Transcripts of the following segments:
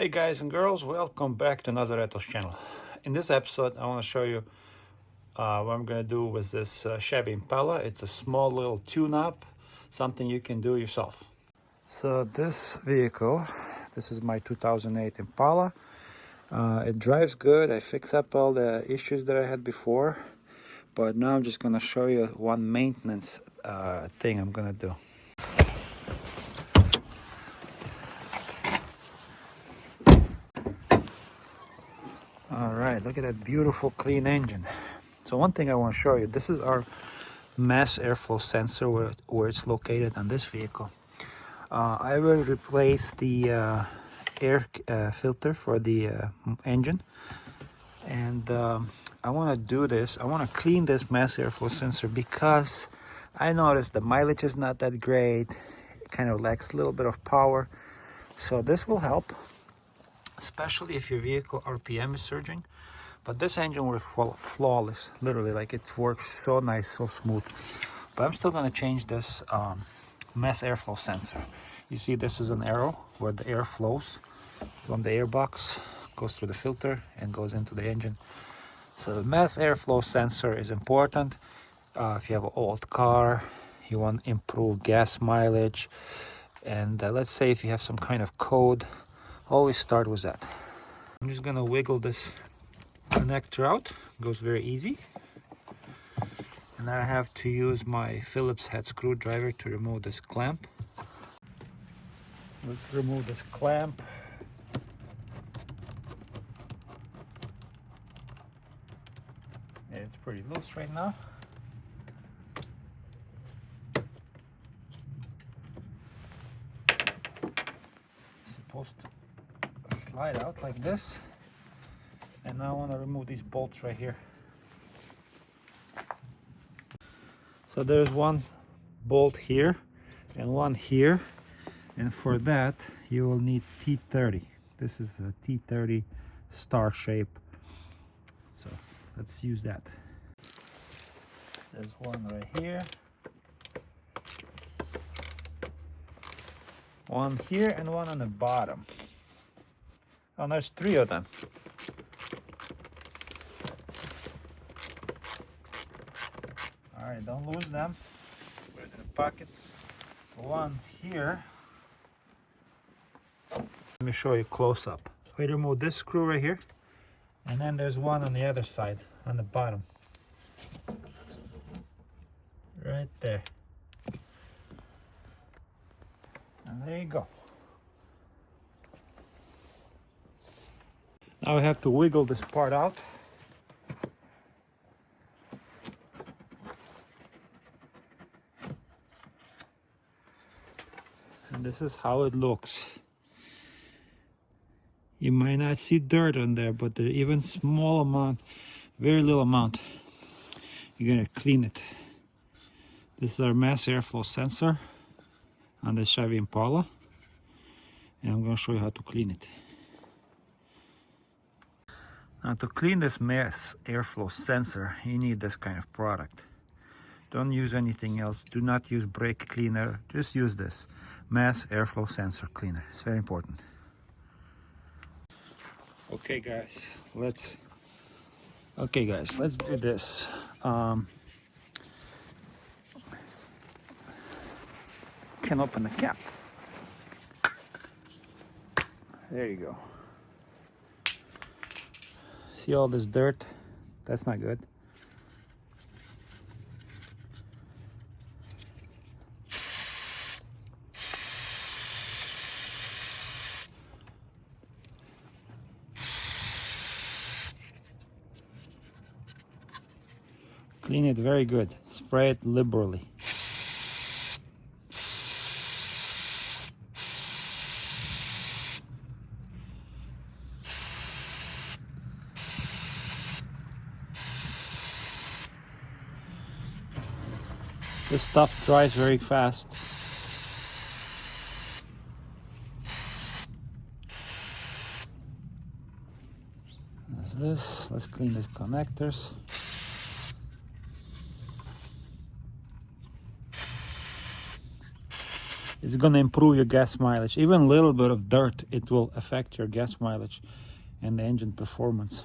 Hey guys and girls, welcome back to Nazaretto's channel. In this episode I want to show you what I'm going to do with this Chevy Impala. It's a small little tune-up, something you can do yourself. So this vehicle, this is my 2008 Impala. It drives good. I fixed up all the issues that I had before, but now I'm just going to show you one maintenance thing I'm going to do. Alright, look at that beautiful clean engine. So one thing I want to show you, this is our mass airflow sensor where it's located on this vehicle. I will replace the air filter for the engine, and I want to do this. I want to clean this mass airflow sensor because I noticed the mileage is not that great. It kind of lacks a little bit of power, so this will help, especially if your vehicle RPM is surging. But this engine works flawless, literally, like it works so nice, so smooth. But I'm still going to change this mass airflow sensor. You see, this is an arrow where the air flows from the airbox, goes through the filter and goes into the engine. So the mass airflow sensor is important. If you have an old car, you want to improve gas mileage, and let's say if you have some kind of code, always start with that. I'm just going to wiggle this connector out. It goes very easy. And I have to use my Phillips head screwdriver to remove this clamp. Let's remove this clamp. Yeah, it's pretty loose right now. It's supposed to slide out like this. And now I want to remove these bolts right here. So there's one bolt here and one here, and for that you will need T30. This is a T30 star shape, so let's use that. There's one right here, one here, and one on the bottom. Oh, there's three of them. Alright, don't lose them. Put it in the pocket. One here. Let me show you close up. We remove this screw right here, and then there's one on the other side, on the bottom. Right there. And there you go. Now I have to wiggle this part out. And this is how it looks. You might not see dirt on there, but there even small amount, very little amount, you're gonna clean it. This is our mass airflow sensor on the Chevy Impala, and I'm gonna show you how to clean it. Now to clean this mass airflow sensor, you need this kind of product. Don't use anything else. Do not use brake cleaner. Just use this mass airflow sensor cleaner. It's very important. Okay guys, let's do this. Can open the cap. There you go. See all this dirt? That's not good. Clean it very good. Spray it liberally. This stuff dries very fast. There's this. Let's clean these connectors. it's gonna improve your gas mileage. Even a little bit of dirt, it will affect your gas mileage and the engine performance.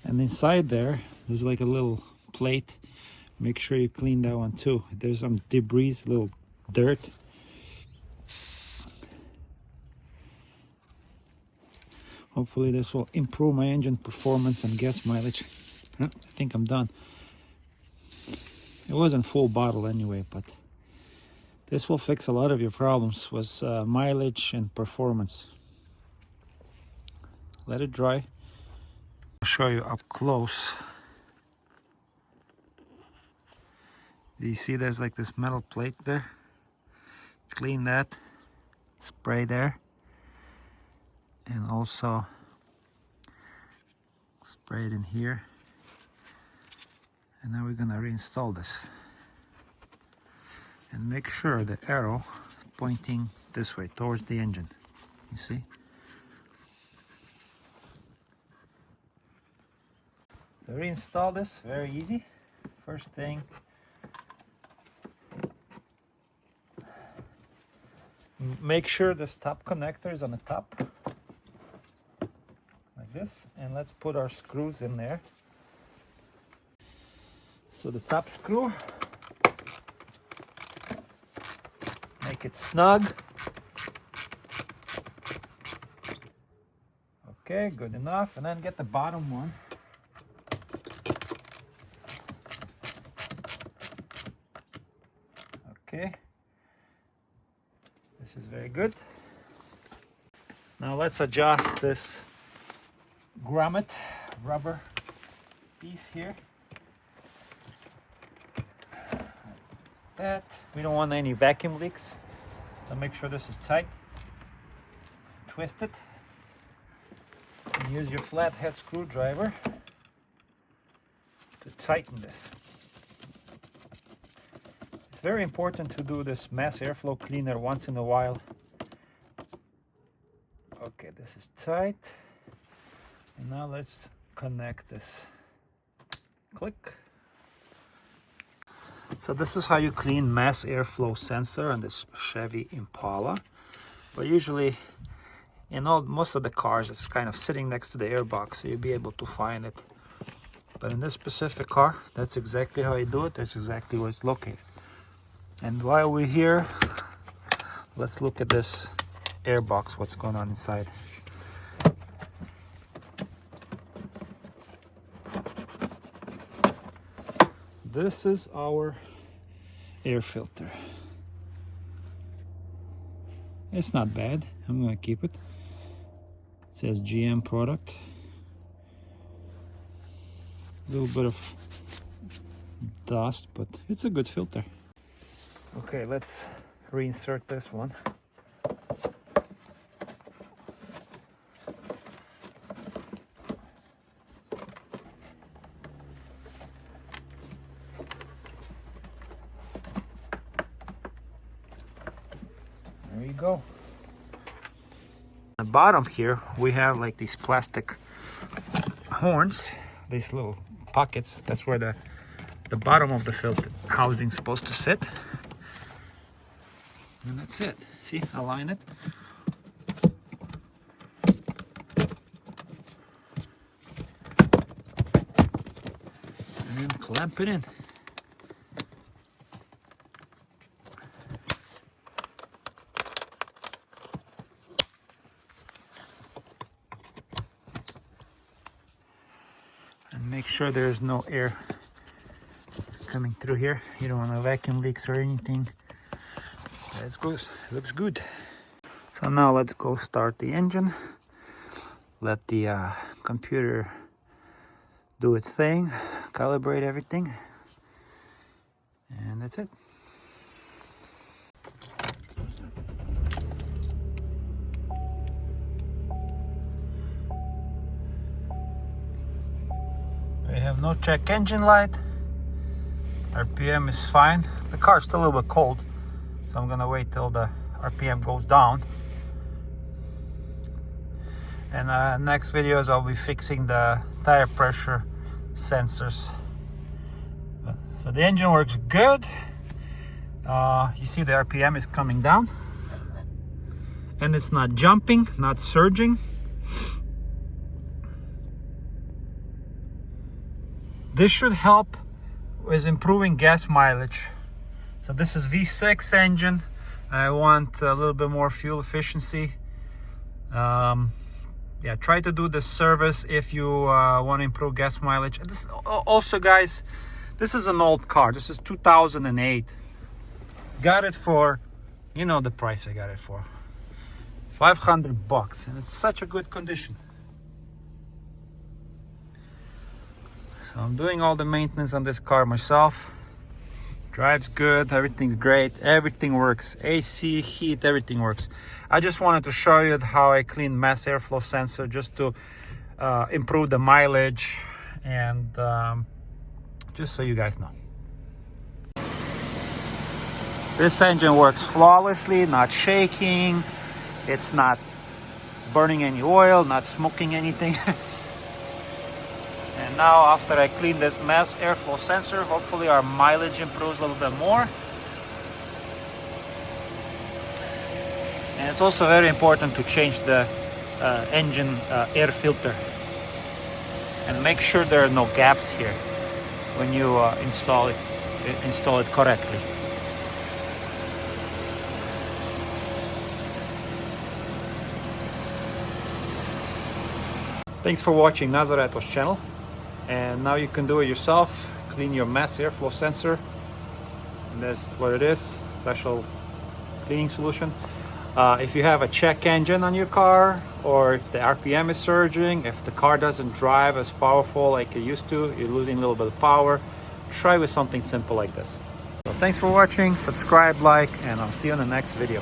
And inside there's like a little plate. Make sure you clean that one too. There's some debris, little dirt. Hopefully this will improve my engine performance and gas mileage. I think I'm done. It wasn't full bottle anyway, but this will fix a lot of your problems with mileage and performance. Let it dry. I'll show you up close. Do you see there's like this metal plate there? Clean that, spray there, and also spray it in here. And now we're gonna reinstall this. And make sure the arrow is pointing this way, towards the engine. You see? To reinstall this, very easy. First thing, make sure this top connector is on the top, like this, and let's put our screws in there. So the top screw, make it snug. Okay, good enough. And then get the bottom one. Okay, this is very good. Now let's adjust this grommet rubber piece here. That we don't want any vacuum leaks, so make sure this is tight. Twist it and use your flathead screwdriver to tighten this. It's very important to do this mass airflow cleaner once in a while. Okay, this is tight, and now let's connect this. Click. So this is how you clean mass airflow sensor on this Chevy Impala. But usually in most of the cars it's kind of sitting next to the airbox, so you'll be able to find it. But in this specific car, that's exactly how you do it. That's exactly where it's located. And while we're here, let's look at this airbox, what's going on inside. This is our air filter. It's not bad. I'm gonna keep it. It says GM product. A little bit of dust, but it's a good filter. Okay, let's reinsert this one. There you go. At the bottom here, we have like these plastic horns, these little pockets. That's where the bottom of the filter housing is supposed to sit. And that's it. See, align it. And then clamp it in. And make sure there's no air coming through here. You don't want no vacuum leaks or anything. It looks good. So now let's go start the engine. Let the computer do its thing, calibrate everything, and that's it. We have no check engine light. RPM is fine. The car's still a little bit cold, so I'm gonna wait till the RPM goes down. And next videos I'll be fixing the tire pressure sensors. So the engine works good. You see the RPM is coming down, and it's not jumping, not surging. This should help with improving gas mileage. So this is V6 engine. I want a little bit more fuel efficiency. Yeah, try to do the service if you want to improve gas mileage. This, also, guys, this is an old car. This is 2008. Got it for, you know the price I got it for, $500, and it's such a good condition. So I'm doing all the maintenance on this car myself. Drives good, everything's great, everything works. AC, heat, everything works. I just wanted to show you how I clean mass airflow sensor, just to improve the mileage, and just so you guys know. This engine works flawlessly, not shaking, it's not burning any oil, not smoking anything. And now, after I clean this mass airflow sensor, hopefully our mileage improves a little bit more. And it's also very important to change the engine air filter, and make sure there are no gaps here when you install it correctly. Thanks for watching Nazareto's channel. And now you can do it yourself. Clean your mass airflow sensor. And that's what it is, special cleaning solution. If you have a check engine on your car, or if the RPM is surging, if the car doesn't drive as powerful like it used to, you're losing a little bit of power, try with something simple like this. So thanks for watching, subscribe, like, and I'll see you in the next video.